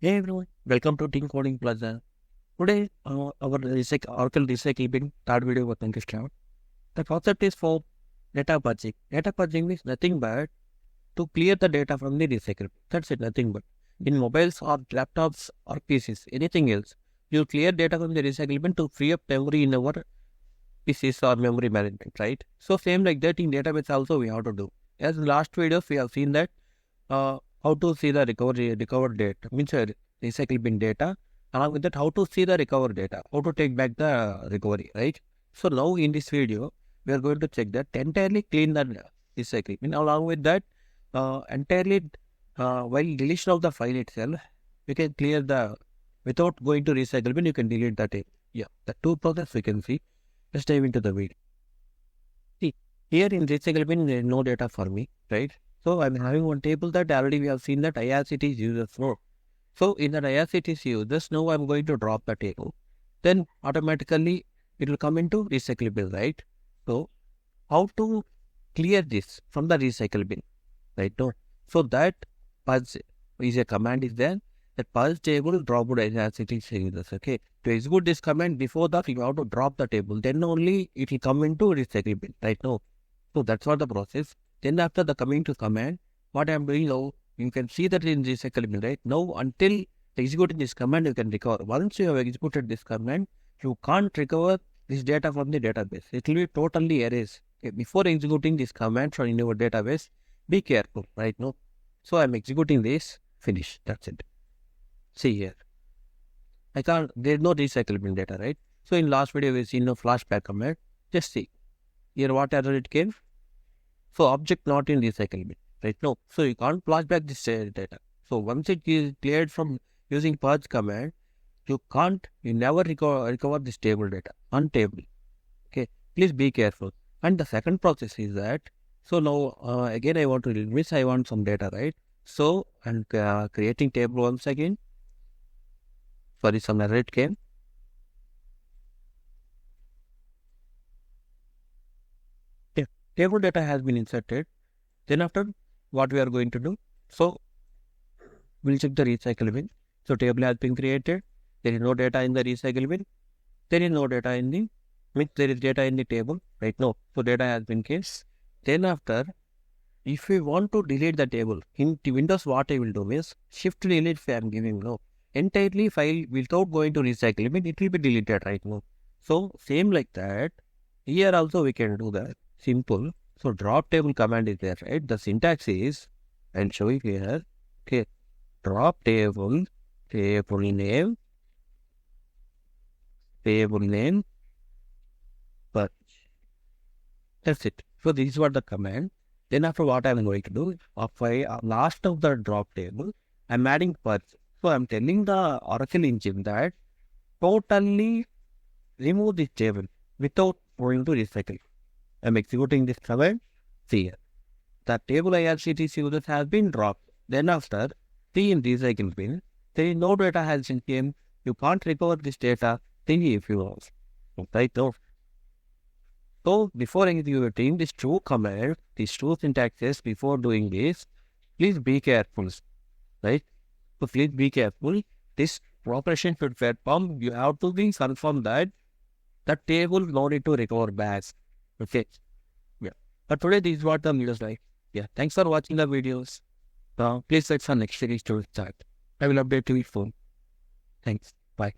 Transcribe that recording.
Hey everyone, welcome to TeamCodingPlaza. Today, our Oracle recycling third video was going to start. The concept is for data purging. Data purging is nothing but to clear the data from the recycle. That's it, nothing but. In mobiles or laptops or PCs, anything else, you clear data from the recycling to free up memory in our PCs or memory management, right? So same like that in database also we have to do. As in last videos, we have seen that how to see the recovered data, means recycle bin data. Along with that, how to see the recovered data, how to take back the recovery, right? So now in this video, we are going to check that entirely clean the recycle bin. Along with that, entirely while deletion of the file itself, we can clear the, without going to recycle bin, you can delete the table. Yeah, the two process we can see. Let's dive into the video. See, here in recycle bin, there is no data for me, right? So I'm having one table that already we have seen that IRCT is users for. So in that IRCT is users, now I'm going to drop the table. Then automatically it will come into recycle bin, right? So how to clear this from the recycle bin, right? No. So that purge is a command is there. That purge table drop IRCT is users. Okay. To execute this command, before that you have to drop the table. Then only it will come into recycle bin, right? No. So that's what the process. Then after the coming to command, what I am doing now, you can see that in recycle bin, right? Now until executing this command, you can recover. Once you have executed this command, you can't recover this data from the database. It will be totally erased. Okay, before executing this command from your database, be careful, right? No. So I'm executing this, finish. That's it. See here. I can't, there's no recycle bin data, right? So in last video, we've seen a flashback command. Just see. Here what error it came. So object not in recycle bin, right? No. So you can't flash back this data. So once it is cleared from using purge command, you never recover this table data, untable. Okay. Please be careful. And the second process is that, so now again I want some data, right? So I'm creating table once again. Sorry, some error it came. Table data has been inserted. Then after, what we are going to do? So we'll check the recycle bin. So table has been created. There is no data in the recycle bin. There is no data in the, there is data in the table, right? No. So data has been case. Then after, if we want to delete the table, in Windows what I will do is, shift delete if I am giving no. Entirely file without going to recycle bin, it will be deleted right now. So same like that, here also we can do that. Simple. So drop table command is there, right? The syntax is, I'll show you here. Okay. Drop table name, purge. That's it. So this is what the command. Then after what I'm going to do, last of the drop table, I'm adding purge. So I'm telling the Oracle engine that totally remove this table without going to recycle. I'm executing this command. See here. The table IRCT users has been dropped. Then after, see in recycle bin, there is no data has been came. You can't recover this data. See if you want. Right now. So before executing this true command, these true syntaxes before doing this, please be careful. Right? So please be careful. This operation should perform. You have to be confirmed that the table no need to recover back. Okay. Yeah. But today this is what the video is like. Yeah. Thanks for watching the videos. Please wait for next series to start. I will update you soon. Thanks. Bye.